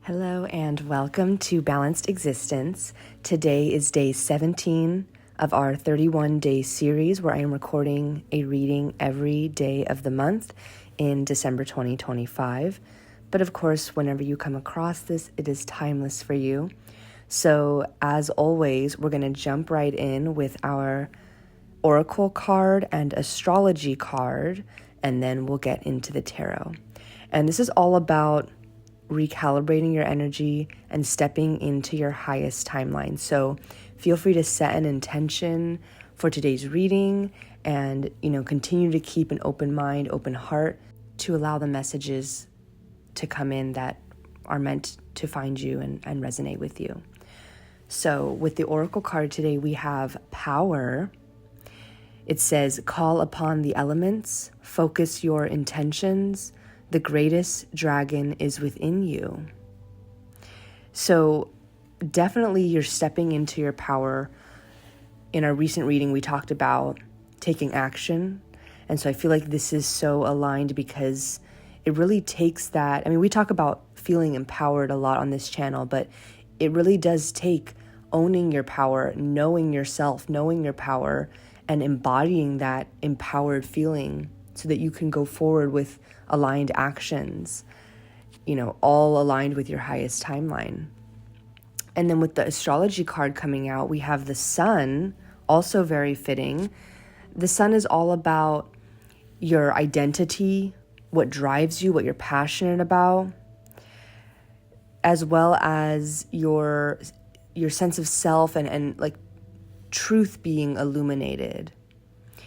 Hello and welcome to Balanced Existence. Today is day 17 of our 31-day series where I am recording a reading every day of the month in December 2025. But of course, whenever you come across this, it is timeless for you. So as always, we're going to jump right in with our oracle card and astrology card, and then we'll get into the tarot. And this is all about recalibrating your energy and stepping into your highest timeline. So feel free to set an intention for today's reading and, continue to keep an open mind, open heart to allow the messages to come in that are meant to find you and resonate with you. So with the oracle card today, we have power. It says, call upon the elements, focus your intentions. The greatest dragon is within you. So definitely you're stepping into your power. In our recent reading, we talked about taking action. And so I feel like this is so aligned because it really takes that. We talk about feeling empowered a lot on this channel, but it really does take owning your power, knowing yourself, knowing your power, and embodying that empowered feeling so that you can go forward with aligned actions, all aligned with your highest timeline. And then with the astrology card coming out, we have the sun, also very fitting. The sun is all about your identity, what drives you, what you're passionate about, as well as your sense of self and like truth being illuminated.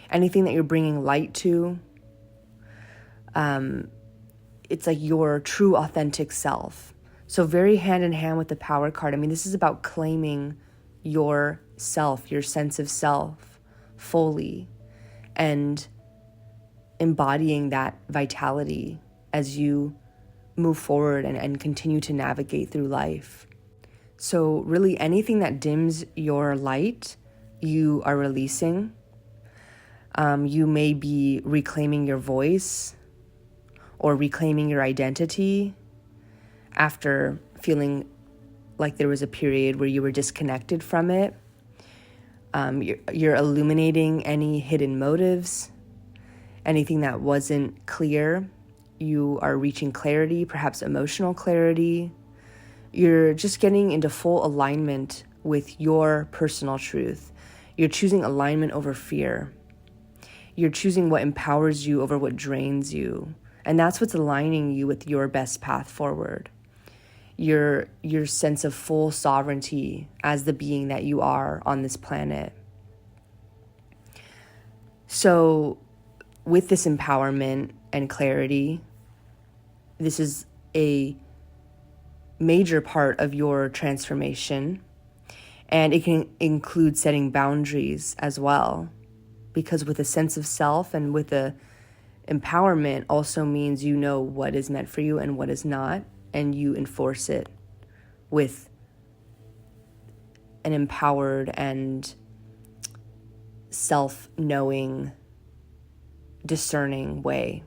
Anything that you're bringing light to, it's like your true authentic self. So very hand in hand with the power card. This is about claiming your self, your sense of self fully and embodying that vitality as you move forward and continue to navigate through life. So really anything that dims your light, you are releasing. You may be reclaiming your voice or reclaiming your identity after feeling like there was a period where you were disconnected from it. You're illuminating any hidden motives, anything that wasn't clear. You are reaching clarity, perhaps emotional clarity. You're just getting into full alignment with your personal truth. You're choosing alignment over fear. You're choosing what empowers you over what drains you. And that's what's aligning you with your best path forward. Your sense of full sovereignty as the being that you are on this planet. So with this empowerment and clarity, this is a major part of your transformation. And it can include setting boundaries as well. Because with a sense of self and with a empowerment also means you know what is meant for you and what is not, and you enforce it with an empowered and self-knowing, discerning way.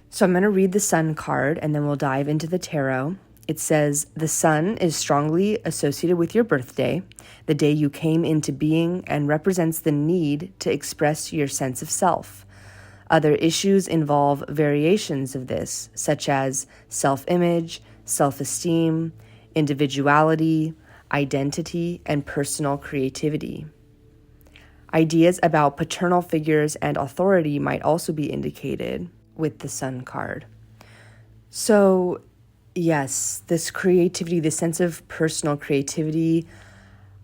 So I'm going to read the sun card and then we'll dive into the tarot. It says, the sun is strongly associated with your birthday, the day you came into being, and represents the need to express your sense of self. Other issues involve variations of this, such as self-image, self-esteem, individuality, identity, and personal creativity. Ideas about paternal figures and authority might also be indicated with the sun card. So, yes, this creativity, this sense of personal creativity,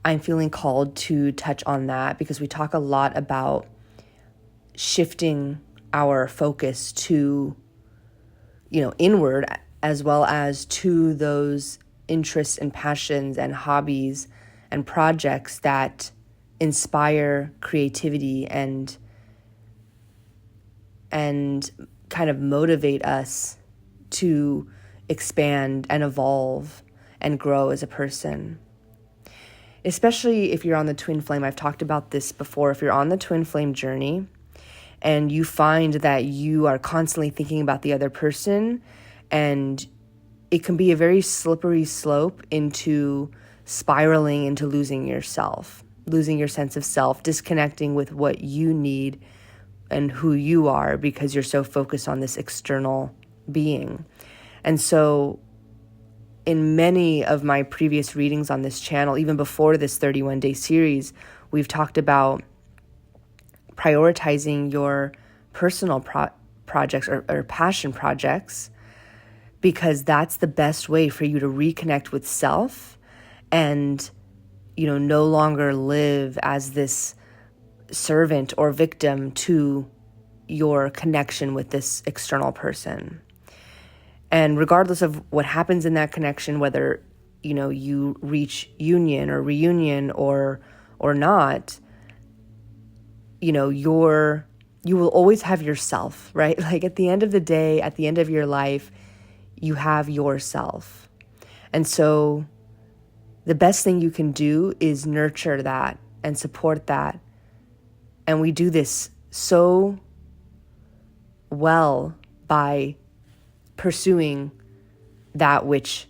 I'm feeling called to touch on that because we talk a lot about shifting our focus to, inward as well as to those interests and passions and hobbies and projects that inspire creativity and kind of motivate us to expand and evolve and grow as a person. Especially if you're on the twin flame. I've talked about this before. If you're on the twin flame journey and you find that you are constantly thinking about the other person and it can be a very slippery slope into spiraling into losing yourself, losing your sense of self, disconnecting with what you need and who you are because you're so focused on this external being. And so in many of my previous readings on this channel, even before this 31-day series, we've talked about prioritizing your personal projects or passion projects, because that's the best way for you to reconnect with self and, no longer live as this servant or victim to your connection with this external person. And regardless of what happens in that connection, whether, you reach union or reunion or not, you will always have yourself, right? Like at the end of the day, at the end of your life, you have yourself. And so the best thing you can do is nurture that and support that. And we do this so well by pursuing that which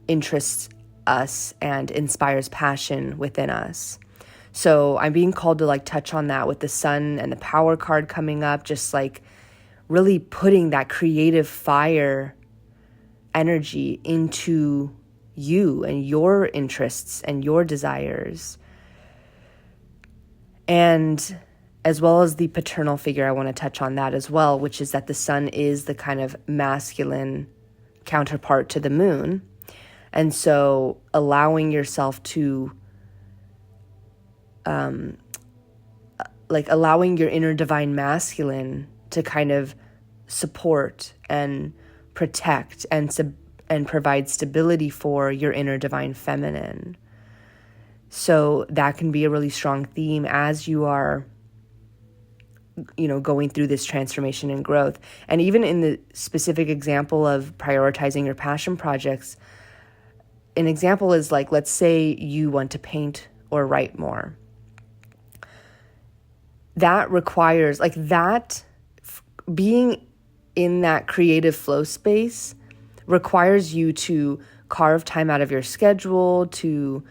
interests us and inspires passion within us. So I'm being called to touch on that with the sun and the power card coming up, just really putting that creative fire energy into you and your interests and your desires. And as well as the paternal figure, I want to touch on that as well, which is that the sun is the kind of masculine counterpart to the moon. And so allowing yourself to, allowing your inner divine masculine to kind of support and protect and provide stability for your inner divine feminine. So that can be a really strong theme as you are, going through this transformation and growth. And even in the specific example of prioritizing your passion projects, an example is let's say you want to paint or write more. That requires being in that creative flow space requires you to carve time out of your schedule to,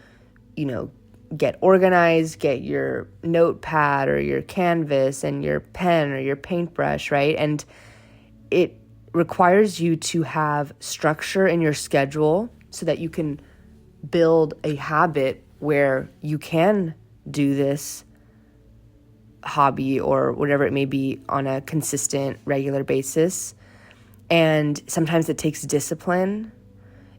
get organized, get your notepad or your canvas and your pen or your paintbrush, right? And it requires you to have structure in your schedule so that you can build a habit where you can do this hobby or whatever it may be on a consistent, regular basis. And sometimes it takes discipline,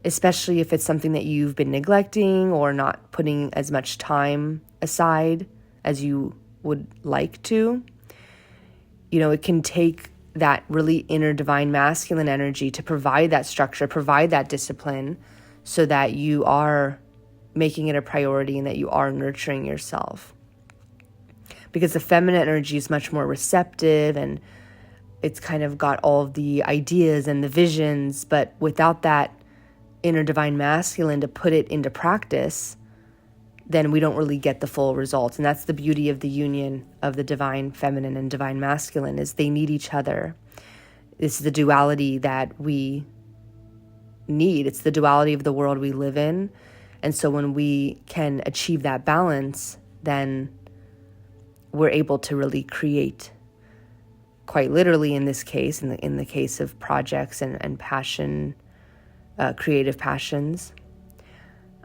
especially if it's something that you've been neglecting or not putting as much time aside as you would like to. It can take that really inner divine masculine energy to provide that structure, provide that discipline so that you are making it a priority and that you are nurturing yourself. Because the feminine energy is much more receptive and it's kind of got all of the ideas and the visions, but without that inner divine masculine to put it into practice, then we don't really get the full results. And that's the beauty of the union of the divine feminine and divine masculine, is they need each other. It's the duality that we need. It's the duality of the world we live in. And so when we can achieve that balance, then we're able to really create, quite literally in this case, in the case of projects and passion, creative passions,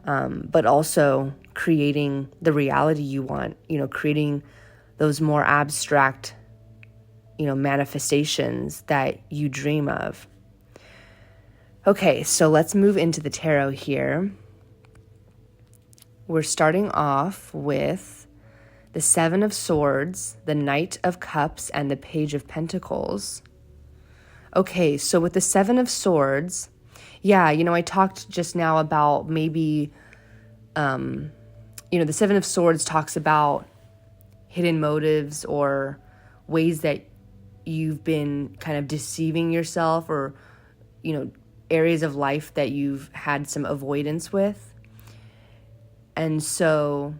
but also creating the reality you want, creating those more abstract, manifestations that you dream of. Okay, so let's move into the tarot here. We're starting off with the Seven of Swords, the Knight of Cups, and the Page of Pentacles. Okay, so with the Seven of Swords, I talked just now about maybe, the Seven of Swords talks about hidden motives or ways that you've been kind of deceiving yourself or, areas of life that you've had some avoidance with. And so,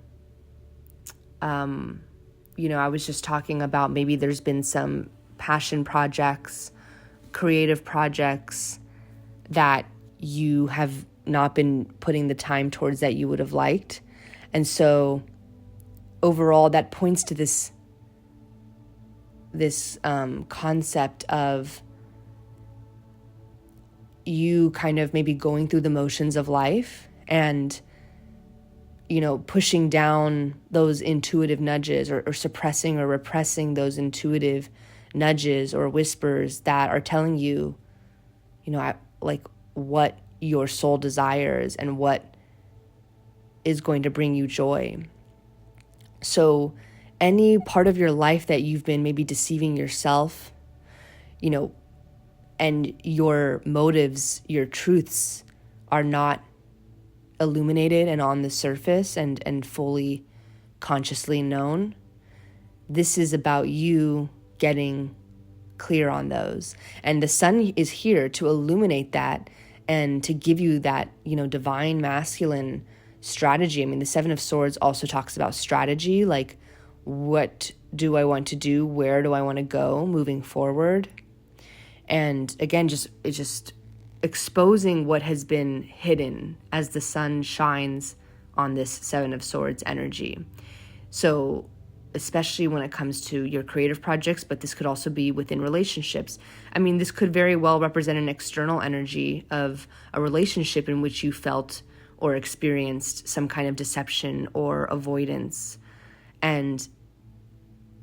I was just talking about maybe there's been some passion projects, creative projects that you have not been putting the time towards that you would have liked. And so overall, that points to this concept of you kind of maybe going through the motions of life and, pushing down those intuitive nudges or suppressing or repressing those intuitive nudges or whispers that are telling you, like what your soul desires and what is going to bring you joy. So any part of your life that you've been maybe deceiving yourself, and your motives, your truths are not illuminated and on the surface and fully consciously known, this is about you getting clear on those. And the sun is here to illuminate that and to give you that, divine masculine strategy. I mean, the Seven of Swords also talks about strategy, like what do I want to do? Where do I want to go moving forward? And again, it's just exposing what has been hidden as the sun shines on this Seven of Swords energy. So especially when it comes to your creative projects, but this could also be within relationships. I mean, this could very well represent an external energy of a relationship in which you felt or experienced some kind of deception or avoidance. And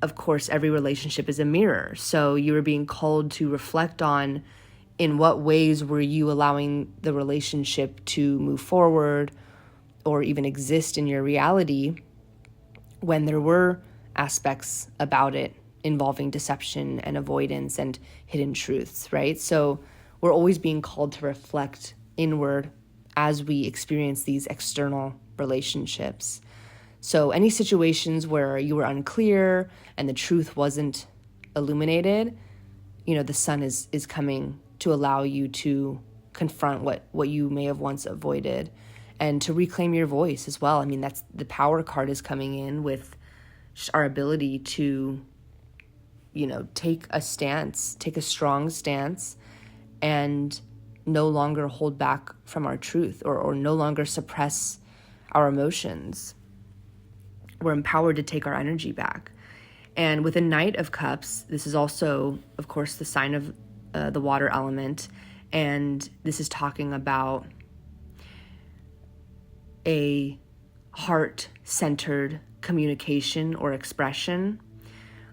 of course, every relationship is a mirror. So you are being called to reflect on in what ways were you allowing the relationship to move forward or even exist in your reality when there were aspects about it involving deception and avoidance and hidden truths, right? So we're always being called to reflect inward as we experience these external relationships. So any situations where you were unclear and the truth wasn't illuminated, the sun is coming to allow you to confront what you may have once avoided and to reclaim your voice as well. I mean, that's the power card is coming in with our ability to, take a strong stance and no longer hold back from our truth or no longer suppress our emotions. We're empowered to take our energy back. And with a Knight of Cups, this is also, of course, the sign of the water element. And this is talking about a heart-centered communication or expression,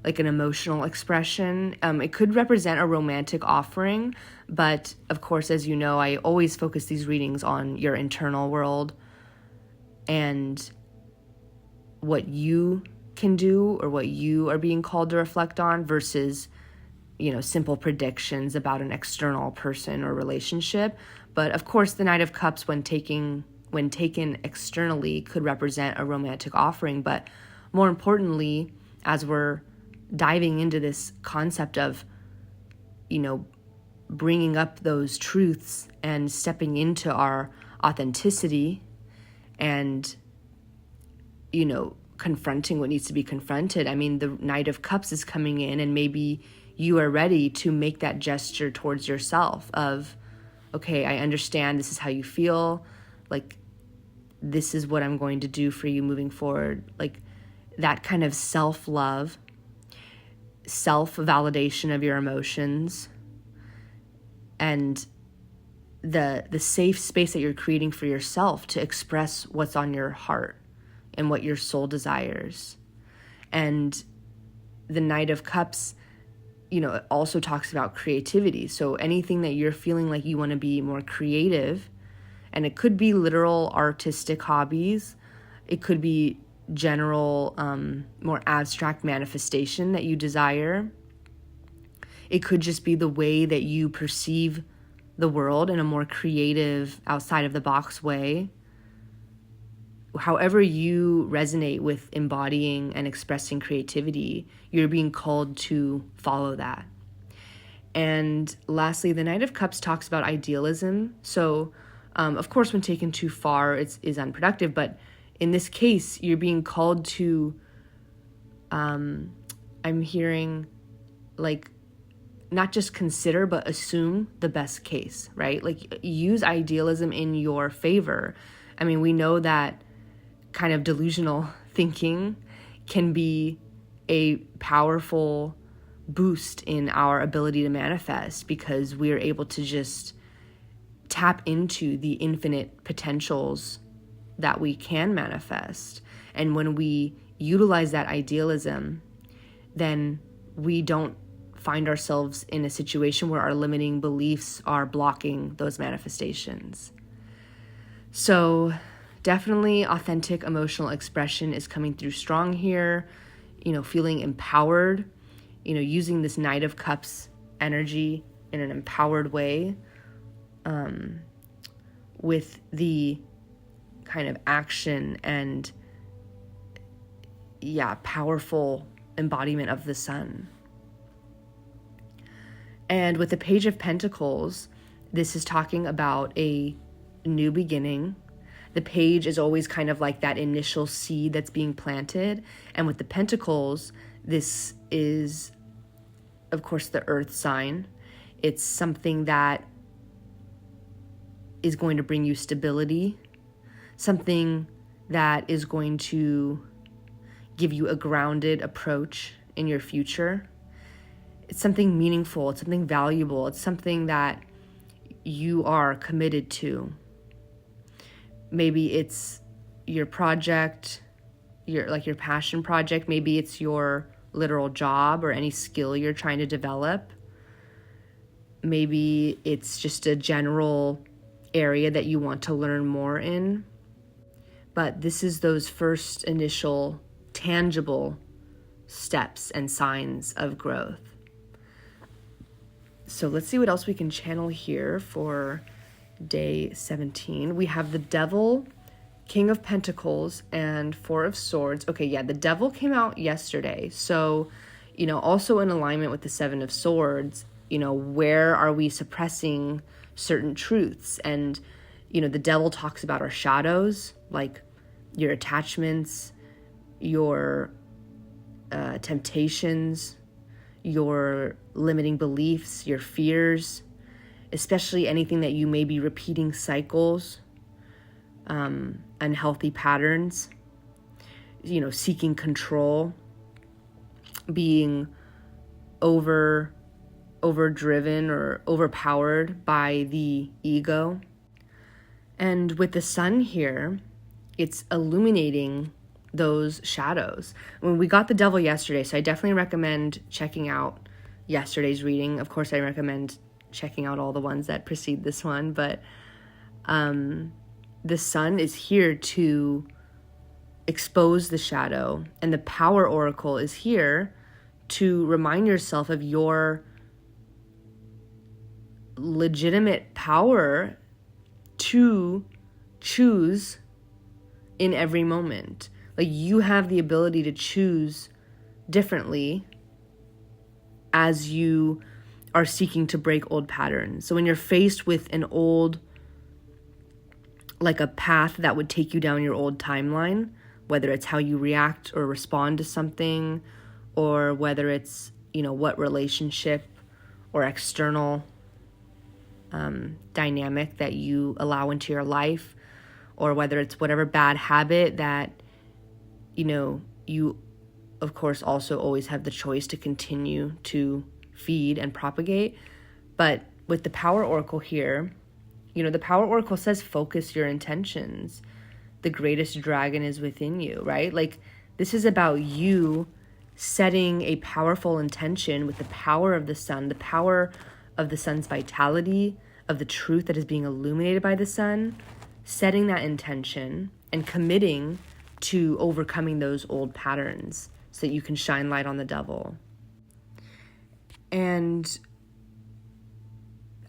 like an emotional expression. It could represent a romantic offering, but of course, as you know, I always focus these readings on your internal world and what you can do or what you are being called to reflect on versus, simple predictions about an external person or relationship. But of course, the Knight of Cups, when taken externally, could represent a romantic offering. But more importantly, as we're diving into this concept of, bringing up those truths and stepping into our authenticity and, confronting what needs to be confronted. I mean, the Knight of Cups is coming in, and maybe you are ready to make that gesture towards yourself of, okay, I understand this is how you feel. Like, this is what I'm going to do for you moving forward. Like that kind of self-love, self-validation of your emotions, and the safe space that you're creating for yourself to express what's on your heart and what your soul desires. And the Knight of Cups, it also talks about creativity. So anything that you're feeling like you want to be more creative, and it could be literal artistic hobbies, it could be general, more abstract manifestation that you desire. It could just be the way that you perceive the world in a more creative, outside of the box way. However you resonate with embodying and expressing creativity, you're being called to follow that. And lastly, the Knight of Cups talks about idealism. So, of course, when taken too far, it is unproductive. But in this case, you're being called to, I'm hearing, like, not just consider, but assume the best case, right? Like use idealism in your favor. I mean, we know that kind of delusional thinking can be a powerful boost in our ability to manifest, because we are able to just tap into the infinite potentials that we can manifest. And when we utilize that idealism, then we don't find ourselves in a situation where our limiting beliefs are blocking those manifestations. So definitely authentic emotional expression is coming through strong here, feeling empowered, using this Knight of Cups energy in an empowered way, with the kind of action and powerful embodiment of the sun. And with the Page of Pentacles, this is talking about a new beginning. The page is always kind of like that initial seed that's being planted. And with the Pentacles, this is, of course, the earth sign. It's something that is going to bring you stability, something that is going to give you a grounded approach in your future. It's something meaningful, it's something valuable, it's something that you are committed to. Maybe it's your project, your passion project. Maybe it's your literal job or any skill you're trying to develop. Maybe it's just a general area that you want to learn more in. But this is those first initial tangible steps and signs of growth. So let's see what else we can channel here for day 17. We have the Devil, King of Pentacles, and Four of Swords. Okay, yeah, the Devil came out yesterday. So, also in alignment with the Seven of Swords, where are we suppressing certain truths? And, the Devil talks about our shadows, like your attachments, your temptations, your limiting beliefs, your fears, especially anything that you may be repeating cycles, unhealthy patterns, seeking control, being overdriven or overpowered by the ego. And with the sun here, it's illuminating those shadows. When we got the Devil yesterday, so I definitely recommend checking out yesterday's reading. Of course, I recommend checking out all the ones that precede this one, but the sun is here to expose the shadow, and the Power Oracle is here to remind yourself of your legitimate power to choose in every moment. Like, you have the ability to choose differently as you are seeking to break old patterns. So when you're faced with an old, like a path that would take you down your old timeline, whether it's how you react or respond to something, or whether it's, what relationship or external dynamic that you allow into your life, or whether it's whatever bad habit that, you, of course, also always have the choice to continue to feed and propagate. But with the Power Oracle here, the Power Oracle says focus your intentions. The greatest dragon is within you, right? Like, this is about you setting a powerful intention with the power of the sun, the power of the sun's vitality, of the truth that is being illuminated by the sun, setting that intention and committing to overcoming those old patterns so that you can shine light on the Devil. And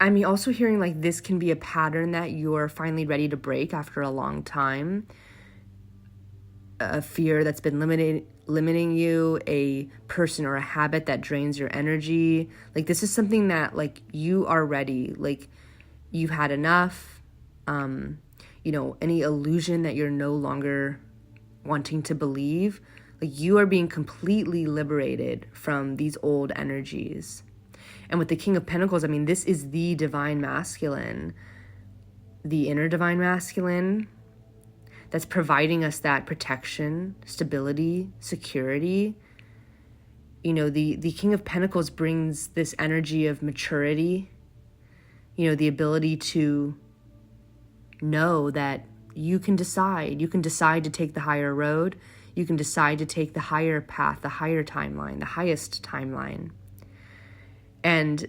I'm also hearing like this can be a pattern that you're finally ready to break after a long time. A fear that's been limiting you, a person or a habit that drains your energy. Like, this is something that, like, you are ready. Like, you've had enough. Any illusion that you're no longer wanting to believe. Like, you are being completely liberated from these old energies. And with the King of Pentacles, I mean, this is the divine masculine, the inner divine masculine that's providing us that protection, stability, security. You know, the King of Pentacles brings this energy of maturity, you know, the ability to know that you can decide to take the higher road. You can decide to take the higher path, the higher timeline, the highest timeline. And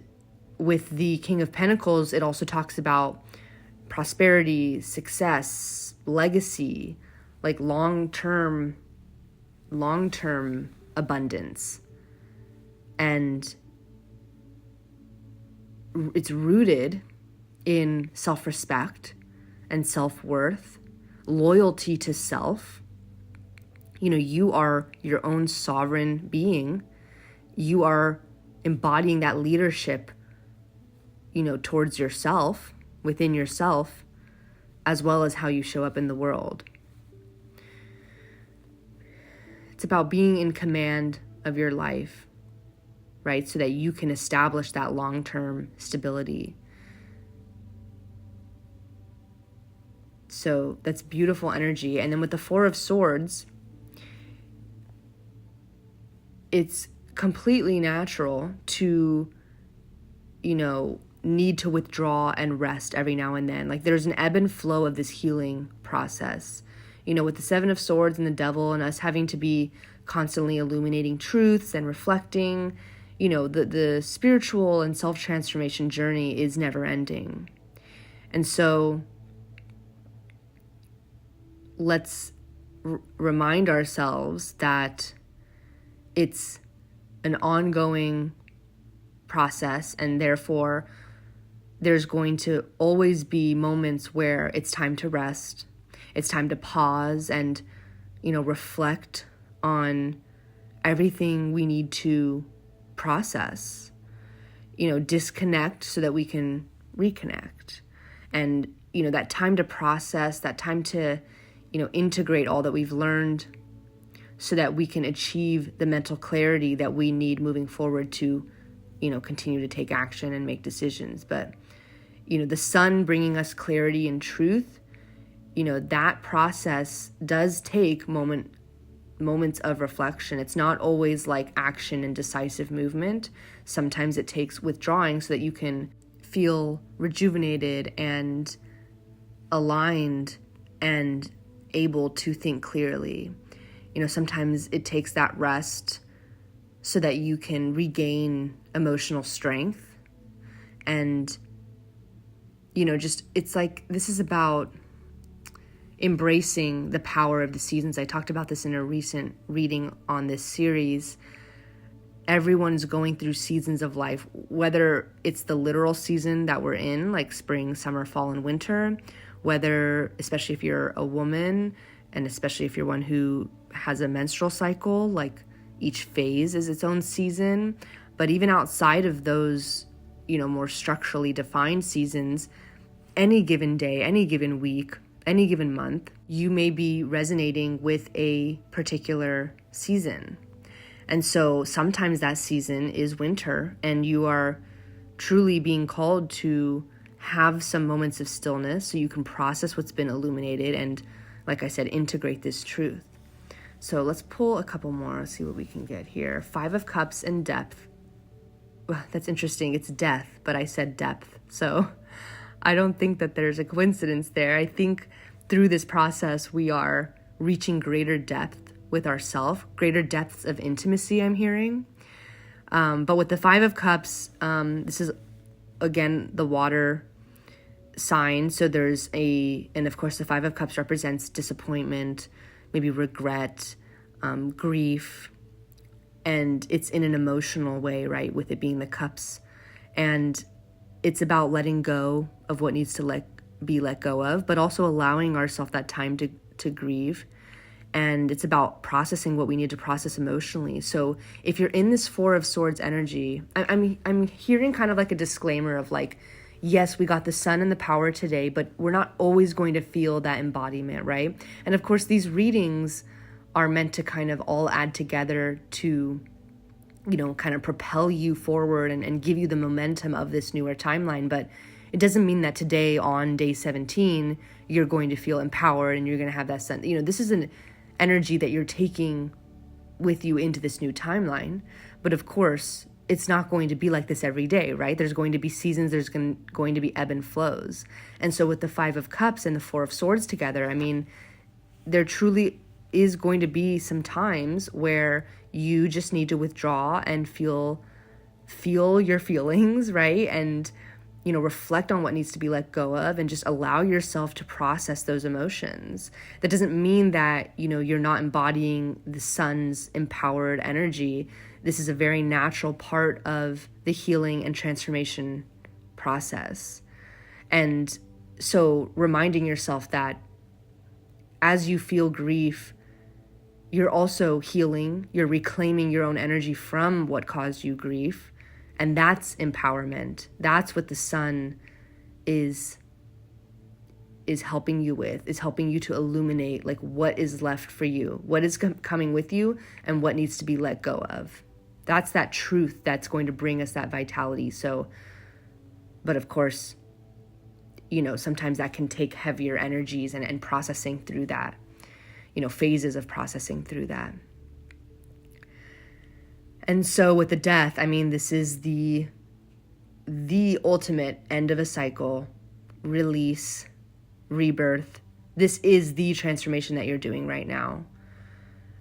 with the King of Pentacles, it also talks about prosperity, success, legacy, like long-term abundance. And it's rooted in self-respect and self-worth, loyalty to self. You know, you are your own sovereign being. You are embodying that leadership, you know, towards yourself, within yourself, as well as how you show up in the world. It's about being in command of your life, right? So that you can establish that long-term stability. So that's beautiful energy. And then with the Four of Swords, it's completely natural to, you know, need to withdraw and rest every now and then. Like there's an ebb and flow of this healing process. You know, with the Seven of Swords and the Devil and us having to be constantly illuminating truths and reflecting, you know, the spiritual and self-transformation journey is never ending. And so let's remind ourselves that it's an ongoing process, and therefore there's going to always be moments where it's time to rest. It's time to pause and, you know, reflect on everything we need to process, you know, disconnect so that we can reconnect. And, you know, that time to process, that time to, you know, integrate all that we've learned so that we can achieve the mental clarity that we need moving forward to, you know, continue to take action and make decisions. But, you know, the sun bringing us clarity and truth, you know, that process does take moments of reflection. It's not always like action and decisive movement. Sometimes it takes withdrawing so that you can feel rejuvenated and aligned and able to think clearly. You know, sometimes it takes that rest so that you can regain emotional strength. And, you know, just, it's like, this is about embracing the power of the seasons. I talked about this in a recent reading on this series. Everyone's going through seasons of life, whether it's the literal season that we're in, like spring, summer, fall, and winter, whether, especially if you're a woman, and especially if you're one who has a menstrual cycle, like each phase is its own season. But even outside of those, you know, more structurally defined seasons, any given day, any given week, any given month, you may be resonating with a particular season. And so sometimes that season is winter, and you are truly being called to have some moments of stillness so you can process what's been illuminated and, like I said, integrate this truth. So let's pull a couple more. Let's see what we can get here. Five of Cups and depth. Well, that's interesting. It's death, but I said depth. So I don't think that there's a coincidence there. I think through this process, we are reaching greater depth with ourselves, greater depths of intimacy, I'm hearing. But with the Five of Cups, this is, again, the water sign. So there's and of course the Five of Cups represents disappointment, maybe regret, grief, and it's in an emotional way, right? With it being the cups. And it's about letting go of what needs to be let go of, but also allowing ourselves that time to grieve. And it's about processing what we need to process emotionally. So if you're in this Four of Swords energy, I'm hearing kind of like a disclaimer of like, yes, we got the sun and the power today, but we're not always going to feel that embodiment, right? And of course, these readings are meant to kind of all add together to kind of propel you forward and give you the momentum of this newer timeline. But it doesn't mean that today on day 17, you're going to feel empowered and you're going to have that sense. This is an energy that you're taking with you into this new timeline. But of course, it's not going to be like this every day, right? There's going to be seasons, there's going to be ebb and flows. And so with the 5 of Cups and the 4 of Swords together, there truly is going to be some times where you just need to withdraw and feel your feelings, right? And, reflect on what needs to be let go of and just allow yourself to process those emotions. That doesn't mean that, you're not embodying the sun's empowered energy. This is a very natural part of the healing and transformation process. And so reminding yourself that as you feel grief, you're also healing, you're reclaiming your own energy from what caused you grief. And that's empowerment. That's what the sun is helping you with, is helping you to illuminate like what is left for you, what is coming with you, and what needs to be let go of. That's that truth that's going to bring us that vitality. So, but of course, sometimes that can take heavier energies and processing through that, phases of processing through that. And so with the death, this is the ultimate end of a cycle, release, rebirth. This is the transformation that you're doing right now.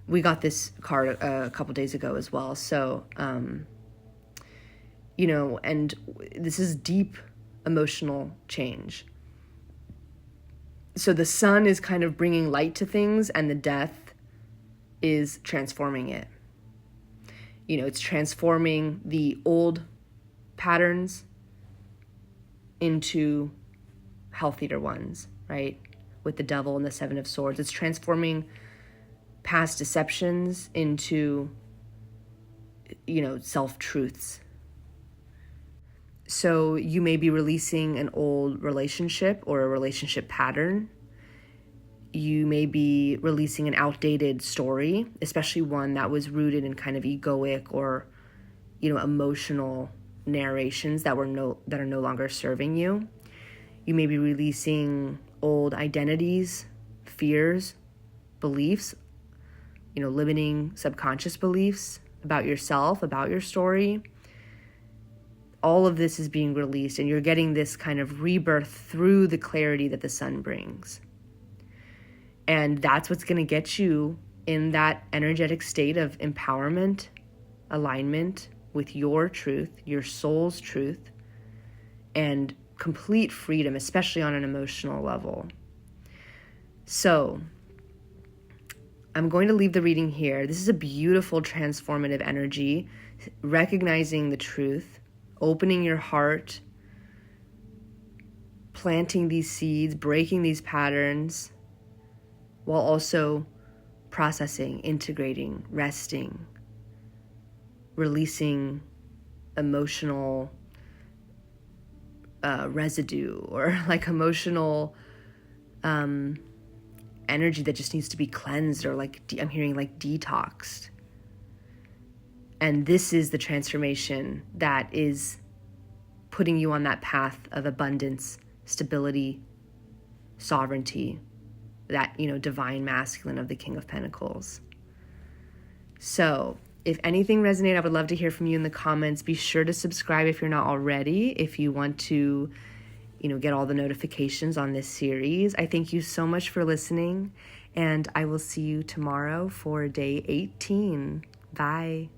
We got this card a couple days ago as well. So, and this is deep emotional change. So the sun is kind of bringing light to things, and the death is transforming it. It's transforming the old patterns into healthier ones, right? With the devil and the 7 of Swords. It's transforming past deceptions into, self-truths. So you may be releasing an old relationship or a relationship pattern. You may be releasing an outdated story, especially one that was rooted in kind of egoic or, emotional narrations that are no longer serving you. You may be releasing old identities, fears, beliefs, limiting subconscious beliefs about yourself, about your story. All of this is being released, and you're getting this kind of rebirth through the clarity that the sun brings. And that's what's going to get you in that energetic state of empowerment, alignment with your truth, your soul's truth, and complete freedom, especially on an emotional level. So I'm going to leave the reading here. This is a beautiful transformative energy, recognizing the truth, opening your heart, planting these seeds, breaking these patterns, while also processing, integrating, resting, releasing emotional residue or like emotional energy that just needs to be cleansed or I'm hearing detoxed. And this is the transformation that is putting you on that path of abundance, stability, sovereignty, that, divine masculine of the King of Pentacles. So if anything resonated, I would love to hear from you in the comments. Be sure to subscribe if you're not already, if you want to, get all the notifications on this series. I thank you so much for listening, and I will see you tomorrow for day 18. Bye.